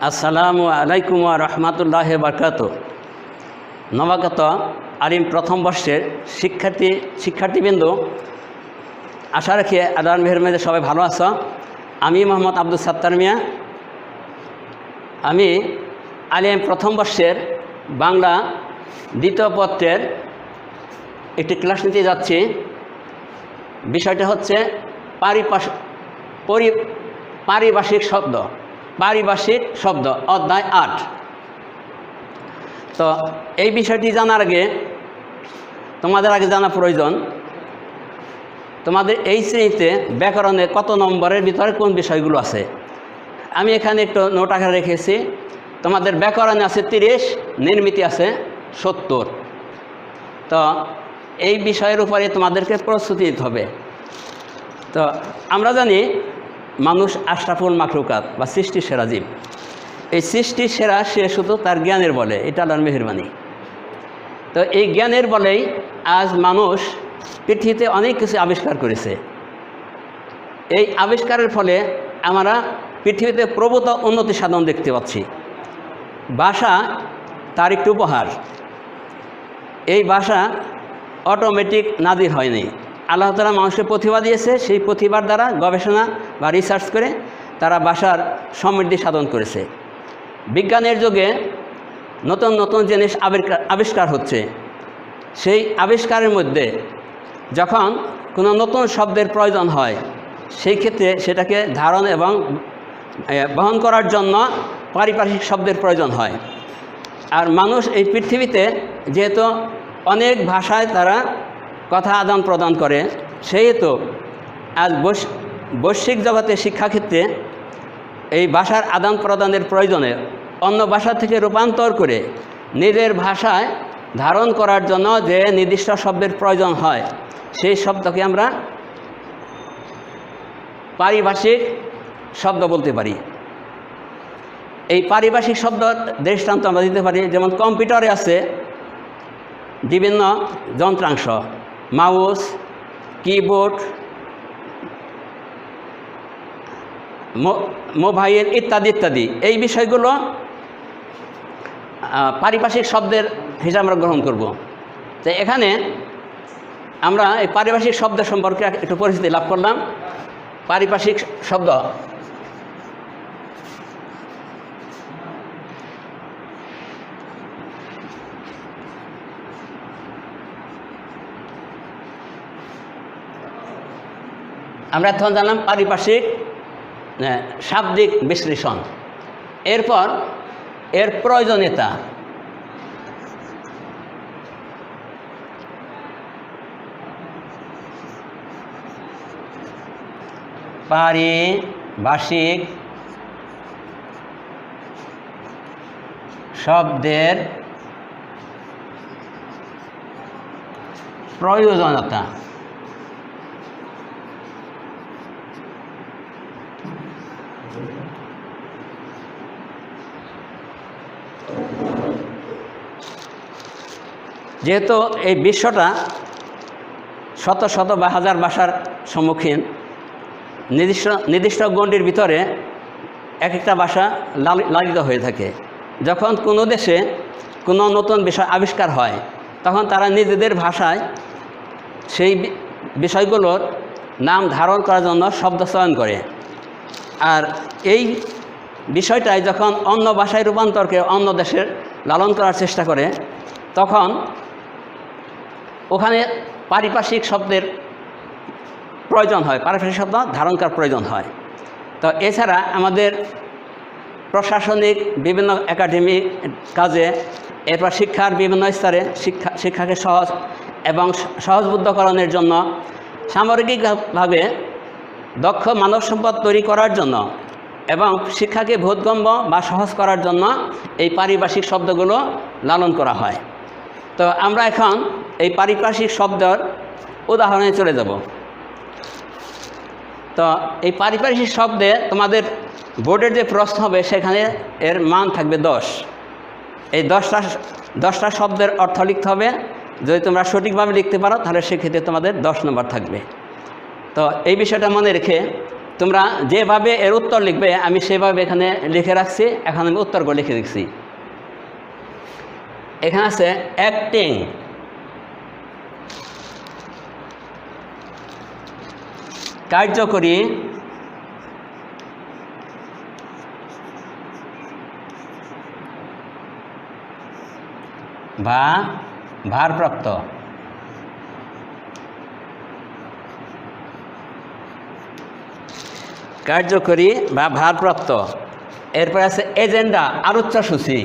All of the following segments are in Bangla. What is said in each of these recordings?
আসসালামু আলাইকুম ওয়া রাহমাতুল্লাহি ওয়া বারাকাতুহু। নবাগত আলিম প্রথম বর্ষের শিক্ষার্থীবৃন্দ, আশা রাখি আল্লাহর মেহেরবানিতে সবাই ভালো আছো। আমি মোহাম্মদ আব্দুল সাত্তার মিয়া। আমি আলিম প্রথম বর্ষের বাংলা দ্বিতীয় পত্রের একটি ক্লাস নিতে যাচ্ছি। বিষয়টা হচ্ছে পারিভাষিক শব্দ অধ্যায় 8। তো এই বিষয়টি জানার আগে তোমাদের জানা প্রয়োজন, তোমাদের এই শ্রেণীতে ব্যাকরণে কত নম্বরের ভিতরে কোন বিষয়গুলো আছে। আমি এখানে একটু নোট আকারে রেখেছি। তোমাদের ব্যাকরণে আছে 30, নির্মিতি আছে 70। তো এই বিষয়ের উপরে তোমাদেরকে প্রস্তুতি দিতে হবে। তো আমরা জানি মানুষ আশরাফুল মাখলুকাত বা সৃষ্টির সেরা জীব। এই সৃষ্টির সেরা সে শুধু তার জ্ঞানের বলে, এটা আল্লাহর মেহেরবানি। তো এই জ্ঞানের বলেই আজ মানুষ পৃথিবীতে অনেক কিছু আবিষ্কার করেছে। এই আবিষ্কারের ফলে আমরা পৃথিবীতে প্রভূত উন্নতি সাধন দেখতে পাচ্ছি। ভাষা তার একটি উপহার। এই ভাষা অটোমেটিক নাজির হয়নি। আল্লাহ তাআলা মানুষকে প্রতিভা দিয়েছে, সেই প্রতিভার দ্বারা গবেষণা বা রিসার্চ করে তারা ভাষার সমৃদ্ধি সাধন করেছে। বিজ্ঞানের যুগে নতুন নতুন জিনিস আবিষ্কার হচ্ছে। সেই আবিষ্কারের মধ্যে যখন কোনো নতুন শব্দের প্রয়োজন হয়, সেই ক্ষেত্রে সেটাকে ধারণ এবং বহন করার জন্য পারিভাষিক শব্দের প্রয়োজন হয়। আর মানুষ এই পৃথিবীতে যেহেতু অনেক ভাষায় তারা কথা আদান প্রদান করে, সেহেতু আজ বৈশ্বিক জগতে শিক্ষাক্ষেত্রে এই ভাষার আদান প্রদানের প্রয়োজনে অন্য ভাষা থেকে রূপান্তর করে নিজের ভাষায় ধারণ করার জন্য যে নির্দিষ্ট শব্দের প্রয়োজন হয়, সেই শব্দকে আমরা পারিভাষিক শব্দ বলতে পারি। এই পারিভাষিক শব্দ দৃষ্টান্ত আমরা দিতে পারি। যেমন কম্পিউটারে আছে বিভিন্ন যন্ত্রাংশ, মাউস, কিবোর্ড, মোবাইল ইত্যাদি ইত্যাদি। এই বিষয়গুলো পারিভাষিক শব্দের হিসাবে আমরা গ্রহণ করব। তো এখানে আমরা এই পারিভাষিক শব্দ সম্পর্কে একটু পরিচিতি লাভ করলাম। পারিভাষিক শব্দ আমরা এখন জানলাম পারিভাষিক শাব্দিক বিশ্লেষণ। এরপর এর প্রয়োজনীয়তা। পারিভাষিক শব্দের প্রয়োজনীয়তা। যেহেতু এই বিশ্বটা শত শত বা হাজার ভাষার সম্মুখীন, নির্দিষ্ট গণ্ডির ভিতরে এক একটা ভাষা লালিত হয়ে থাকে। যখন কোনো দেশে কোনো নতুন বিষয় আবিষ্কার হয়, তখন তারা নিজেদের ভাষায় সেই বিষয়গুলোর নাম ধারণ করার জন্য শব্দ চয়ন করে। আর এই বিষয়টাই যখন অন্য ভাষায় রূপান্তরকে অন্য দেশের লালন করার চেষ্টা করে, তখন ওখানে পারিভাষিক শব্দের প্রয়োজন হয়, পারিভাষিক শব্দ ধারণ করার প্রয়োজন হয়। তো এছাড়া আমাদের প্রশাসনিক বিভিন্ন একাডেমিক কাজে, এরপর শিক্ষার বিভিন্ন স্তরে শিক্ষাকে সহজ এবং সহজবুদ্ধকরণের জন্য, সামগ্রিকভাবে দক্ষ মানব সম্পদ তৈরি করার জন্য এবং শিক্ষাকে বোধগম্য বা সহজ করার জন্য এই পারিভাষিক শব্দগুলো লালন করা হয়। তো আমরা এখন এই পারিভাষিক শব্দের উদাহরণে চলে যাব। তো এই পারিভাষিক শব্দে তোমাদের বোর্ডের যে প্রশ্ন হবে, সেখানে এর মান থাকবে 10। এই 10টা শব্দের অর্থ লিখতে হবে। যদি তোমরা সঠিকভাবে লিখতে পারো, তাহলে সেক্ষেত্রে তোমাদের 10 নম্বর থাকবে। তো এই বিষয়টা মনে রেখে তোমরা যেভাবে এর উত্তর লিখবে আমি সেভাবে এখানে লিখে রাখছি। এখন আমি উত্তরগুলো লিখে দিচ্ছি। এখানে আছে অ্যাক্টিং, কার্যকরী, বা ভারপ্রাপ্ত, কার্যকরী বা ভারপ্রাপ্ত। এরপর আছে এজেন্ডা, আলোচ্যসূচি,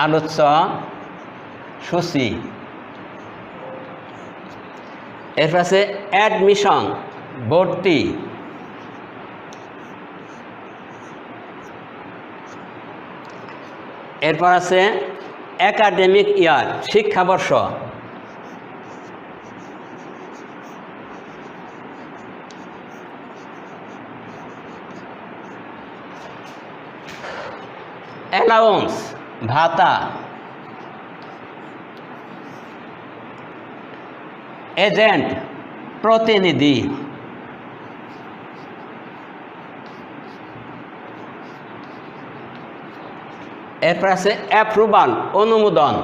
আলোচ্যসূচি। এরপর আছে অ্যাডমিশন, ভর্তি। এরপর আছে একাডেমিক ইয়ার, শিক্ষাবর্ষ। অ্যালাউন্স, ভাতা। এজেন্ট, প্রতিনিধি। এরপর আছে অ্যাপ্রুভাল, অনুমোদন।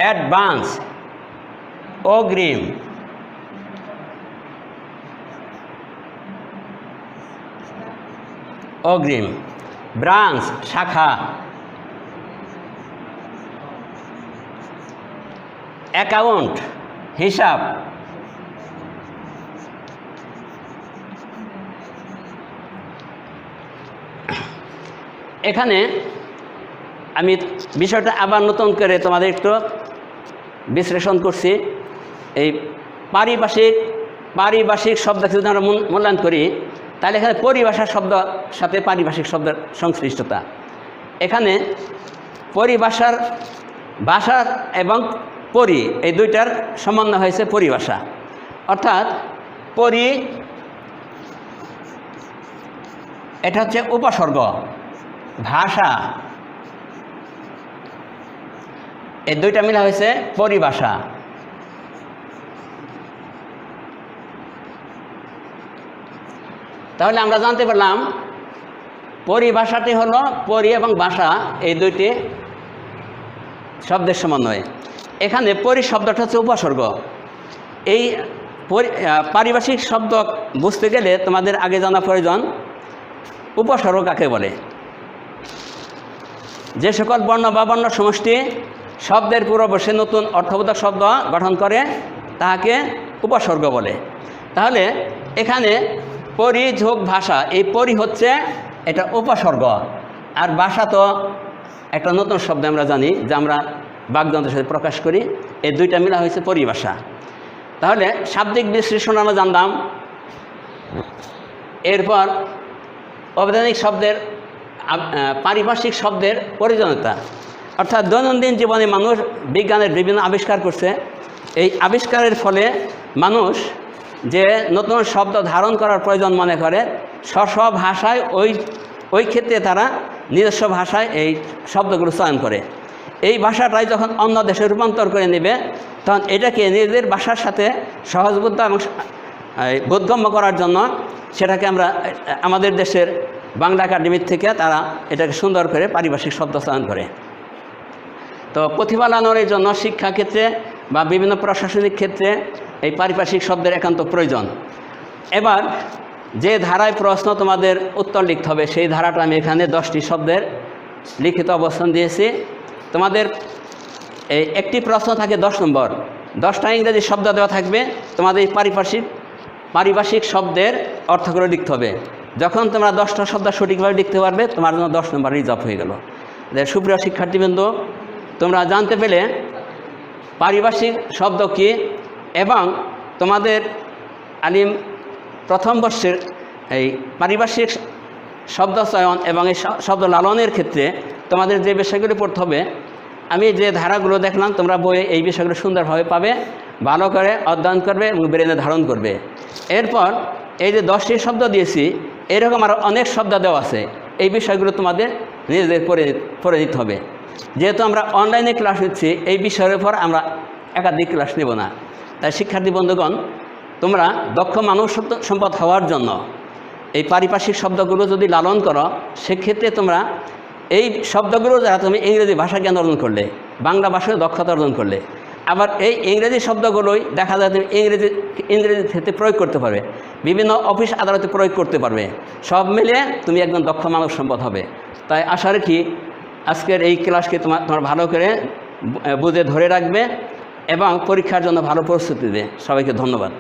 অ্যাডভান্স, অগ্রিম। অগ্রিম। ব্রাঞ্চ, শাখা। অ্যাকাউন্ট, হিসাব। এখানে আমি বিষয়টা আবার নতুন করে তোমাদের একটু বিশ্লেষণ করছি। এই পারিভাষিক শব্দ যদি আমরা মূল্যায়ন করি, তাহলে এখানে পরিভাষার শব্দ সাথে পারিভাষিক শব্দের সংশ্লিষ্টতা। এখানে পরিভাষার, ভাষা এবং পরি, এই দুইটার সমন্বয় হয়েছে পরিভাষা। অর্থাৎ পরি এটা হচ্ছে উপসর্গ, ভাষা, এই দুইটা মিলা হয়েছে পরিভাষা। তাহলে আমরা জানতে পারলাম পরিভাষাটি হলো পরি এবং ভাষা, এই দুইটি শব্দের সমন্বয়। এখানে পরি শব্দটা হচ্ছে উপসর্গ। এই পারিভাষিক শব্দ বুঝতে গেলে তোমাদের আগে জানা প্রয়োজন উপসর্গ কাকে বলে। যে সকল বর্ণ বা বর্ণ সমষ্টি শব্দের পূর্ববর্ষে নতুন অর্থবোধক শব্দ গঠন করে তাহাকে উপসর্গ বলে। তাহলে এখানে পরি যোগ ভাষা, এই পরি হচ্ছে এটা উপসর্গ, আর ভাষা তো একটা নতুন শব্দ আমরা জানি যে আমরা বাগযন্ত্রের সাথে প্রকাশ করি, এই দুইটা মিলা হয়েছে পরিভাষা। তাহলে শাব্দিক বিশ্লেষণ আমরা জানলাম। এরপর অবৈধানিক শব্দের, পারিভাষিক শব্দের প্রয়োজনীয়তা, অর্থাৎ দৈনন্দিন জীবনে মানুষ বিজ্ঞানের বিভিন্ন আবিষ্কার করছে। এই আবিষ্কারের ফলে মানুষ যে নতুন শব্দ ধারণ করার প্রয়োজন মনে করে, স্ব ভাষায় ওই ক্ষেত্রে তারা নিজস্ব ভাষায় এই শব্দগুলো চয়ন করে। এই ভাষাটাই যখন অন্য দেশে রূপান্তর করে নেবে, তখন এটাকে নিজেদের ভাষার সাথে সহজবোধ্য এবং বোধগম্য করার জন্য সেটাকে আমরা আমাদের দেশের বাংলা একাডেমির থেকে তারা এটাকে সুন্দর করে পারিভাষিক শব্দ চয়ন করে। তো প্রতিভা লালনের জন্য শিক্ষাক্ষেত্রে বা বিভিন্ন প্রশাসনিক ক্ষেত্রে এই পারিভাষিক শব্দের একান্ত প্রয়োজন। এবার যে ধারায় প্রশ্ন তোমাদের উত্তর লিখতে হবে, সেই ধারাটা আমি এখানে 10টি শব্দের লিখিত অবস্থান দিয়েছি। তোমাদের এই একটি প্রশ্ন থাকে 10 নম্বর, 10টা ইংরেজি শব্দ দেওয়া থাকবে। তোমাদের এই পারিভাষিক শব্দের অর্থগুলো লিখতে হবে। যখন তোমরা 10টা শব্দ সঠিকভাবে লিখতে পারবে, তোমার জন্য 10 নম্বর রিজার্ভ হয়ে গেল। সুপ্রিয় শিক্ষার্থীবৃন্দ, তোমরা জানতে পেলে পারিভাষিক শব্দ কী এবং তোমাদের আলিম প্রথম বর্ষের এই পারিভাষিক শব্দ চয়ন এবং এই শব্দ লালনের ক্ষেত্রে তোমাদের যে বিষয়গুলি পড়তে হবে, আমি যে ধারাগুলো দেখলাম তোমরা বইয়ে এই বিষয়গুলো সুন্দরভাবে পাবে, ভালো করে অধ্যয়ন করবে এবং ব্রেনে ধারণ করবে। এরপর এই যে 10টি শব্দ দিয়েছি, এরকম আরও অনেক শব্দ দেওয়া আছে। এই বিষয়গুলো তোমাদের নিজেদের পড়ে নিতে হবে। যেহেতু আমরা অনলাইনে ক্লাস নিচ্ছি, এই বিষয়ের উপর আমরা একাধিক ক্লাস নেব না। তাই শিক্ষার্থী বন্ধুগণ, তোমরা দক্ষ মানব সম্পদ হওয়ার জন্য এই পারিপার্শ্বিক শব্দগুলো যদি লালন করো, সেক্ষেত্রে তোমরা এই শব্দগুলো যারা তুমি ইংরেজি ভাষা জ্ঞান অর্জন করলে, বাংলা ভাষায় দক্ষতা অর্জন করলে, আবার এই ইংরেজি শব্দগুলোই দেখা যায় তুমি ইংরেজি ক্ষেত্রে প্রয়োগ করতে পারবে, বিভিন্ন অফিস আদালতে প্রয়োগ করতে পারবে। সব মিলিয়ে তুমি একজন দক্ষ মানব সম্পদ হবে। তাই আশা রাখি আজকের এই ক্লাসকে তোমার ভালো করে বুঝে ধরে রাখবে এবং পরীক্ষার জন্য ভালো প্রস্তুতি দেবে। সবাইকে ধন্যবাদ।